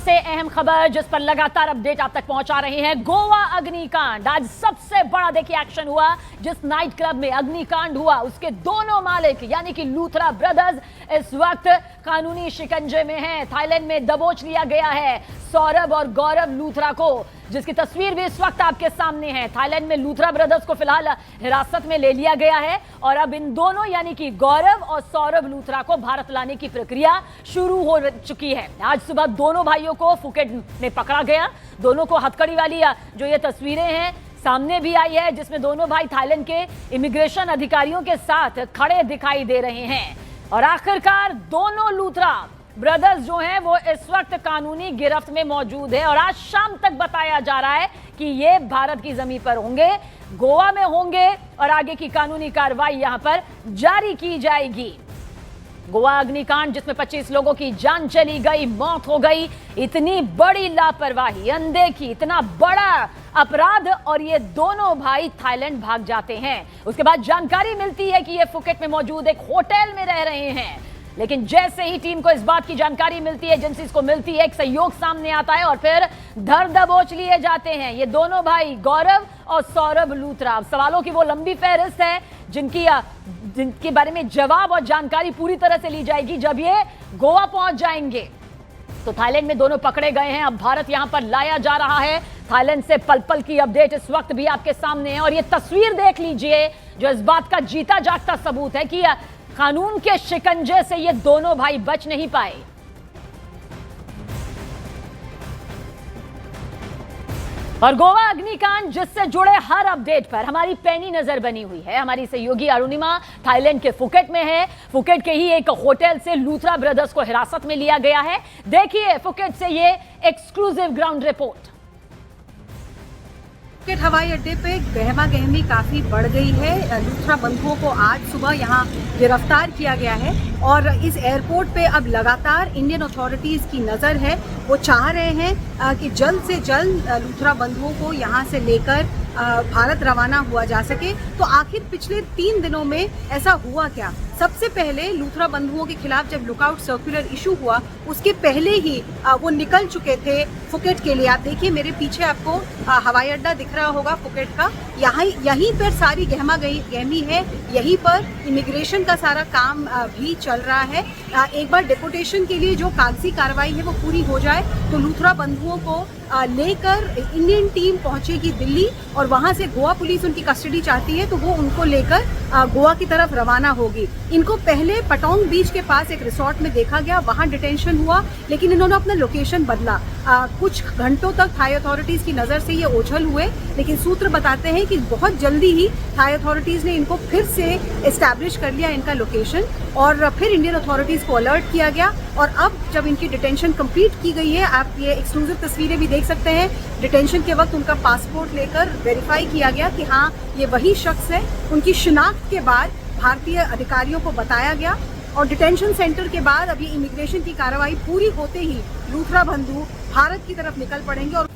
सबसे अहम खबर जिस पर लगातार अपडेट आप तक पहुंचा रहे हैं, गोवा अग्निकांड। आज सबसे बड़ा देखिए एक्शन हुआ। जिस नाइट क्लब में अग्निकांड हुआ उसके दोनों मालिक यानी कि लूथरा ब्रदर्स इस वक्त कानूनी शिकंजे में हैं। थाईलैंड में दबोच लिया गया है सौरभ और गौरव लूथरा को, जिसकी तस्वीर भी इस वक्त आपके सामने है। थाईलैंड में लूथरा ब्रदर्स को फिलहाल हिरासत में ले लिया गया है और अब इन दोनों यानी कि गौरव और सौरभ लूथरा को भारत लाने की प्रक्रिया शुरू हो चुकी है। आज सुबह दोनों भाइयों को फुकेट में पकड़ा गया। दोनों को हथकड़ी वाली जो ये तस्वीरें हैं सामने भी आई है, जिसमें दोनों भाई थाईलैंड के इमिग्रेशन अधिकारियों के साथ खड़े दिखाई दे रहे हैं। और आखिरकार दोनों लूथरा ब्रदर्स जो हैं वो इस वक्त कानूनी गिरफ्त में मौजूद है और आज शाम तक बताया जा रहा है कि ये भारत की जमीन पर होंगे, गोवा में होंगे और आगे की कानूनी कार्रवाई यहां पर जारी की जाएगी। गोवा अग्निकांड जिसमें 25 लोगों की जान चली गई, मौत हो गई, इतनी बड़ी लापरवाही, अनदेखी, इतना बड़ा अपराध और ये दोनों भाई थाईलैंड भाग जाते हैं। उसके बाद जानकारी मिलती है कि ये फुकेट में मौजूद एक होटल में रह रहे हैं, लेकिन जैसे ही टीम को इस बात की जानकारी मिलती है, एजेंसीज को मिलती है, एक सहयोग सामने आता है और फिर धर दबोच लिए जाते हैं ये दोनों भाई गौरव और सौरभ लूथरा। सवालों की वो लंबी फहरिस्त है जिनके बारे में जवाब और जानकारी पूरी तरह से ली जाएगी जब ये गोवा पहुंच जाएंगे। तो थाईलैंड में दोनों पकड़े गए हैं, अब भारत यहां पर लाया जा रहा है। थाईलैंड से पल पल की अपडेट इस वक्त भी आपके सामने है और ये तस्वीर देख लीजिए जो इस बात का जीता जागता सबूत है कि कानून के शिकंजे से ये दोनों भाई बच नहीं पाए। और गोवा अग्निकांड जिससे जुड़े हर अपडेट पर हमारी पैनी नजर बनी हुई है। हमारी सहयोगी अरुणिमा थाईलैंड के फुकेट में है। फुकेट के ही एक होटल से लूथरा ब्रदर्स को हिरासत में लिया गया है। देखिए फुकेट से ये एक्सक्लूसिव ग्राउंड रिपोर्ट। फुकेट हवाई अड्डे पे गहमा गहमी काफी बढ़ गई है। लूथरा बंधुओं को आज सुबह यहाँ गिरफ्तार किया गया है और इस एयरपोर्ट पे अब लगातार इंडियन अथॉरिटीज की नज़र है। वो चाह रहे हैं कि जल्द से जल्द लूथरा बंधुओं को यहाँ से लेकर भारत रवाना हुआ जा सके। तो आखिर पिछले 3 दिनों में ऐसा हुआ क्या? सबसे पहले लूथरा बंधुओं के खिलाफ जब लुकआउट सर्कुलर इशू हुआ उसके पहले ही वो निकल चुके थे फुकेट के लिए। आप देखिए मेरे पीछे आपको हवाई अड्डा दिख रहा होगा फुकेट का। यहीं पर सारी गहमा गहमी है, यहीं पर इमिग्रेशन का सारा काम भी चल रहा है। एक बार डिपोटेशन के लिए जो कागजी कार्रवाई है वो पूरी हो जाए तो लूथरा बंधुओं को लेकर इंडियन टीम पहुंचेगी दिल्ली और वहां से गोवा पुलिस उनकी कस्टडी चाहती है तो वो उनको लेकर गोवा की तरफ रवाना होगी। इनको पहले पटोंग बीच के पास एक रिसोर्ट में देखा गया, वहां डिटेंशन हुआ, लेकिन इन्होंने अपना लोकेशन बदला। कुछ घंटों तक थाई अथॉरिटीज की नज़र से ये ओझल हुए, लेकिन सूत्र बताते हैं कि बहुत जल्दी ही थाई अथॉरिटीज ने इनको फिर से एस्टैब्लिश कर लिया इनका लोकेशन और फिर इंडियन अथॉरिटीज को अलर्ट किया गया। और अब जब इनकी डिटेंशन कंप्लीट की गई है, आप ये एक्सक्लूसिव तस्वीरें भी देख सकते हैं। डिटेंशन के वक्त उनका पासपोर्ट लेकर वेरीफाई किया गया कि हाँ ये वही शख्स है। उनकी शिनाख्त के बाद भारतीय अधिकारियों को बताया गया और डिटेंशन सेंटर के बाद अब ये इमिग्रेशन की कार्रवाई पूरी होते ही लूथरा बंधु भारत की तरफ निकल पड़ेंगे। और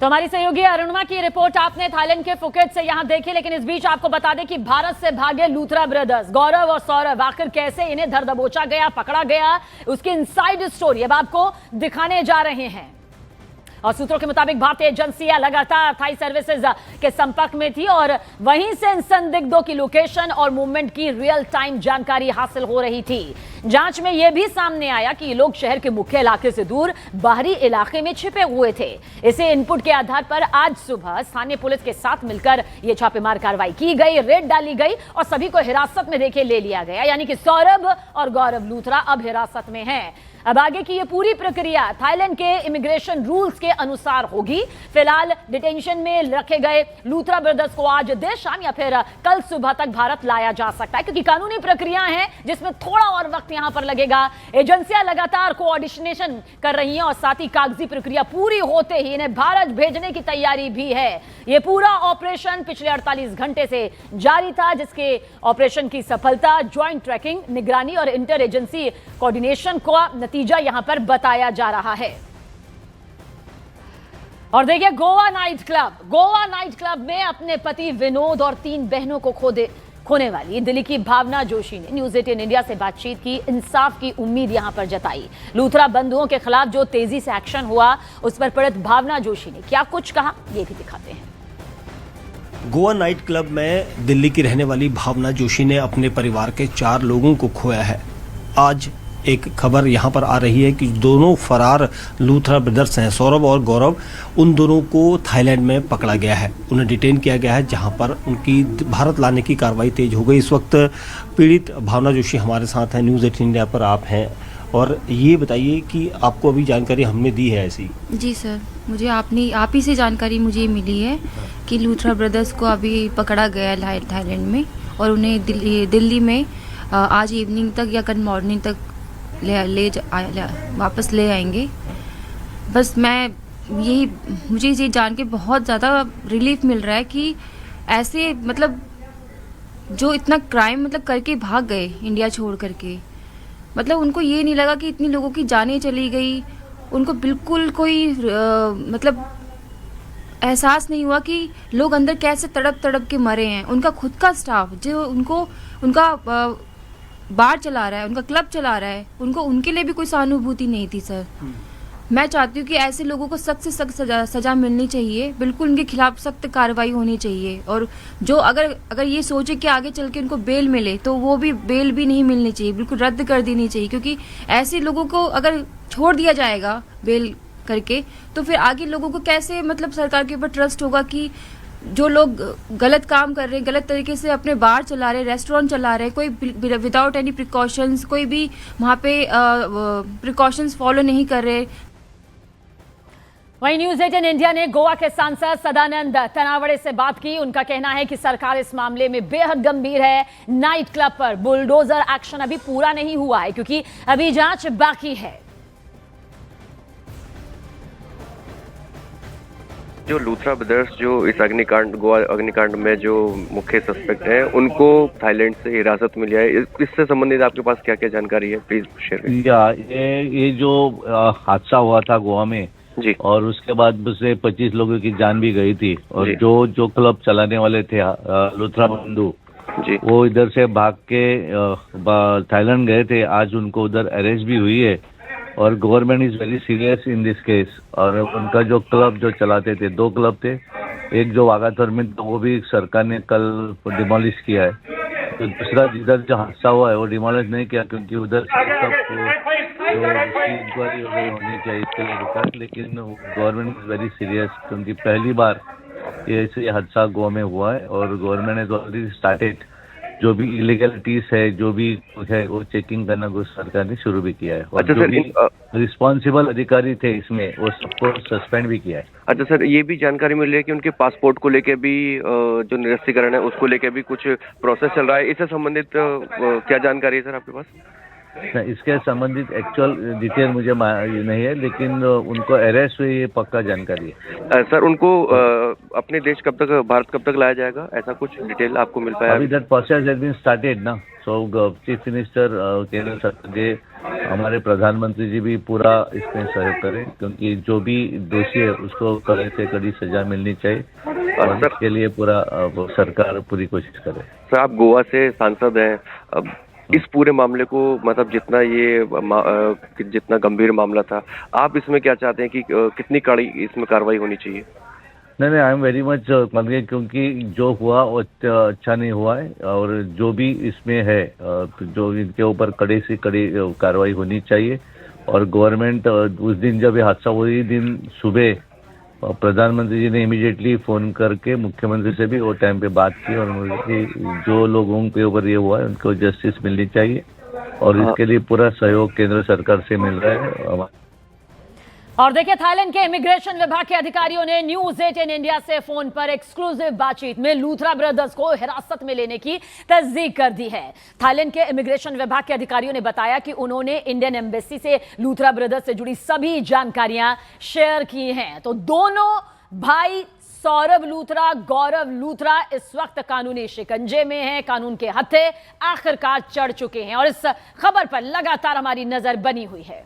तो हमारी सहयोगी अरुणिमा की रिपोर्ट आपने थाईलैंड के फुकेट से यहां देखी, लेकिन इस बीच आपको बता दें कि भारत से भागे लूथरा ब्रदर्स गौरव और सौरभ, आखिर कैसे इन्हें धर दबोचा गया, पकड़ा गया, उसकी इनसाइड स्टोरी अब आपको दिखाने जा रहे हैं। और सूत्रों के मुताबिक भारतीय एजेंसियां लगातार थाई सर्विसेज के संपर्क में थी और वहीं से इन संदिग्धों की लोकेशन और मूवमेंट की रियल टाइम जानकारी हासिल हो रही थी। जांच में यह भी सामने आया कि ये लोग शहर के मुख्य इलाके से दूर बाहरी इलाके में छिपे हुए थे। इसे इनपुट के आधार पर आज सुबह स्थानीय पुलिस के साथ मिलकर यह छापेमार कार्रवाई की गई, रेड डाली गई और सभी को हिरासत में देखिए ले लिया गया। यानी कि सौरभ और गौरव लूथरा अब हिरासत में हैं। अब आगे की ये पूरी प्रक्रिया थाईलैंड के इमिग्रेशन रूल्स के अनुसार होगी। फिलहाल डिटेंशन में रखे गए लूथरा ब्रदर्स को आज देर शाम या फिर कल सुबह तक भारत लाया जा सकता है, क्योंकि कानूनी प्रक्रिया है जिसमें थोड़ा और वक्त यहां पर लगेगा। एजेंसियां लगातार कोऑर्डिनेशन कर रही हैं और साथ ही कागजी प्रक्रिया पूरी होते ही इन्हें भारत भेजने की तैयारी भी है। यह पूरा ऑपरेशन पिछले 48 घंटे से जारी था, जिसके ऑपरेशन की सफलता, ज्वाइंट ट्रैकिंग, निगरानी और इंटर एजेंसी कोऑर्डिनेशन का नतीजा यहां पर बताया जा रहा है। और देखिए गोवा नाइट क्लब में अपने पति विनोद और 3 बहनों को खोने वाली दिल्ली की भावना जोशी ने न्यूज 18 इंडिया से बातचीत की, इंसाफ की उम्मीद यहां पर जताई। लूथरा बंधुओं के खिलाफ जो तेजी से एक्शन हुआ उस पर पीड़ित भावना जोशी ने क्या कुछ कहा, ये भी दिखाते हैं। गोवा नाइट क्लब में दिल्ली की रहने वाली भावना जोशी ने अपने परिवार के 4 लोगों को खोया है। आज एक खबर यहाँ पर आ रही है कि दोनों फरार लूथरा ब्रदर्स हैं, सौरभ और गौरव, उन दोनों को थाईलैंड में पकड़ा गया है, उन्हें डिटेन किया गया है, जहाँ पर उनकी भारत लाने की कार्रवाई तेज हो गई। इस वक्त पीड़ित भावना जोशी हमारे साथ हैं, न्यूज़ 18 इंडिया पर आप हैं, और ये बताइए कि आपको अभी जानकारी हमने दी है ऐसी? जी सर, मुझे आप ही से जानकारी मुझे मिली है कि लूथरा ब्रदर्स को अभी पकड़ा गया है थाईलैंड में, और उन्हें दिल्ली में आज इवनिंग तक या कल मॉर्निंग तक वापस ले आएंगे। बस मुझे ये जान के बहुत ज़्यादा रिलीफ मिल रहा है कि ऐसे मतलब जो इतना क्राइम करके भाग गए इंडिया छोड़ करके, मतलब उनको ये नहीं लगा कि इतनी लोगों की जानें चली गई, उनको बिल्कुल कोई एहसास नहीं हुआ कि लोग अंदर कैसे तड़प तड़प के मरे हैं। उनका खुद का स्टाफ जो उनका बार चला रहा है, उनका क्लब चला रहा है, उनके लिए भी कोई सहानुभूति नहीं थी सर। मैं चाहती हूँ कि ऐसे लोगों को सख्त से सख्त सजा मिलनी चाहिए, बिल्कुल उनके खिलाफ सख्त कार्रवाई होनी चाहिए। और जो अगर ये सोचे कि आगे चल के उनको बेल मिले तो वो भी बेल भी नहीं मिलनी चाहिए, बिल्कुल रद्द कर देनी चाहिए, क्योंकि ऐसे लोगों को अगर छोड़ दिया जाएगा बेल करके तो फिर आगे लोगों को कैसे सरकार के ऊपर ट्रस्ट होगा कि जो लोग गलत काम कर रहे हैं, गलत तरीके से अपने बार चला रहे हैं, रेस्टोरेंट चला रहे हैं, कोई विदाउट एनी प्रिकॉशंस, कोई भी वहाँ पे प्रिकॉशंस फॉलो नहीं कर रहे। वहीं न्यूज 18 इंडिया ने गोवा के सांसद सदानंद तनावड़े से बात की। उनका कहना है कि सरकार इस मामले में बेहद गंभीर है। नाइट क्लब पर बुलडोजर एक्शन अभी पूरा नहीं हुआ है क्योंकि अभी जांच बाकी है। जो लूथरा ब्रदर्स जो इस गोवा अग्निकांड में जो मुख्य सस्पेक्ट हैं, उनको थाईलैंड से हिरासत मिली है, इससे संबंधित आपके पास क्या क्या जानकारी है, प्लीज शेयर करिए। ये जो हादसा हुआ था गोवा में जी, और उसके बाद से 25 लोगों की जान भी गई थी, और जो क्लब चलाने वाले थे लूथरा बंधु जी, वो इधर से भाग के थाईलैंड गए थे। आज उनको उधर अरेस्ट भी हुई है, और government is very serious in this case. और उनका जो क्लब जो चलाते थे, 2 क्लब थे, एक जो वागाथोर में तो वो भी सरकार ने कल डिमोलिश किया है, तो दूसरा जिधर जो हादसा हुआ है वो डिमोलिश नहीं किया, क्योंकि उधर इंक्वायरी होनी चाहिए इसके लिए रुका। लेकिन गवर्नमेंट इज वेरी सीरियस, क्योंकि पहली बार ये ऐसे हादसा गोवा में हुआ है, और गवर्नमेंट ने ऑलरेडी स्टार्टेड जो भी इलीगलिटीज है, जो भी है, वो चेकिंग करना को सरकार ने शुरू भी किया है। और अच्छा जो सर, भी रिस्पॉन्सिबल अधिकारी थे इसमें, वो सबको सस्पेंड भी किया है। अच्छा सर, ये भी जानकारी मिल रही है कि उनके पासपोर्ट को लेके भी जो निरस्तीकरण है उसको लेके भी कुछ प्रोसेस चल रहा है। इससे संबंधित क्या जानकारी है सर आपके पास? इसके संबंधित एक्चुअल डिटेल मुझे नहीं है, लेकिन उनको अरेस्ट हुई ये पक्का जानकारी है। सर, उनको अपने देश भारत कब तक लाया जाएगा, ऐसा कुछ डिटेल आपको मिल पाया? अभी that process has been started ना, सो चीफ मिनिस्टर केंद्र सरकार, हमारे प्रधानमंत्री जी भी पूरा इसमें सहयोग करें, क्योंकि जो भी दोषी है उसको कड़े से कड़ी सजा मिलनी चाहिए, और इसके लिए पूरा सरकार पूरी कोशिश करे। सर, आप गोवा से सांसद हैं, अब इस पूरे मामले को जितना गंभीर मामला था, आप इसमें क्या चाहते हैं कि कितनी कड़ी इसमें कार्रवाई होनी चाहिए? नहीं, आई एम वेरी मच, क्योंकि जो हुआ वो अच्छा नहीं हुआ है, और जो भी इसमें है जो इनके ऊपर कड़ी से कड़ी कार्रवाई होनी चाहिए। और गवर्नमेंट उस दिन जब ये हादसा हुआ, उसी दिन सुबह प्रधानमंत्री जी ने इमीडिएटली फोन करके मुख्यमंत्री से भी वो टाइम पे बात की, और मुझे जो लोगों के ऊपर ये हुआ है उनको जस्टिस मिलनी चाहिए, और इसके लिए पूरा सहयोग केंद्र सरकार से मिल रहा है। और देखिए, थाईलैंड के इमिग्रेशन विभाग के अधिकारियों ने न्यूज 18 इंडिया से फोन पर एक्सक्लूसिव बातचीत में लूथरा ब्रदर्स को हिरासत में लेने की तस्दीक कर दी है। थाईलैंड के इमिग्रेशन विभाग के अधिकारियों ने बताया कि उन्होंने इंडियन एम्बेसी से लूथरा ब्रदर्स से जुड़ी सभी जानकारियां शेयर की हैं। तो दोनों भाई सौरभ लूथरा, गौरव लूथरा इस वक्त कानूनी शिकंजे में हैं, कानून के हत्थे आखिरकार चढ़ चुके हैं, और इस खबर पर लगातार हमारी नजर बनी हुई है।